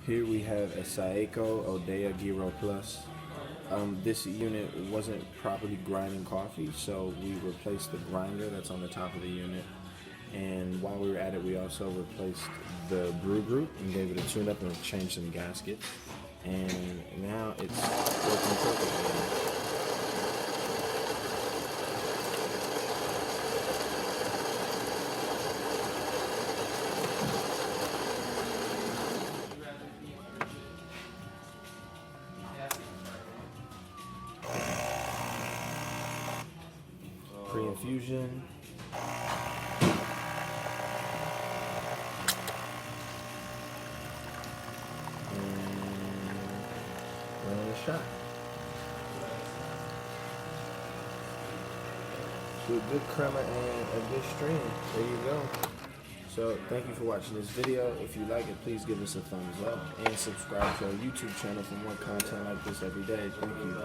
Here we have a Saeco Odea Giro Plus. This unit wasn't properly grinding coffee, so we replaced the grinder that's on the top of the unit. And while we were at it, we also replaced the brew group and gave it a tune-up and changed some gaskets. And now it's working perfectly. Pre-infusion. And a shot. With good crema and a good stream. There you go. So thank you for watching this video. If you like it, please give us a thumbs up and subscribe to our YouTube channel for more content like this every day. Thank you.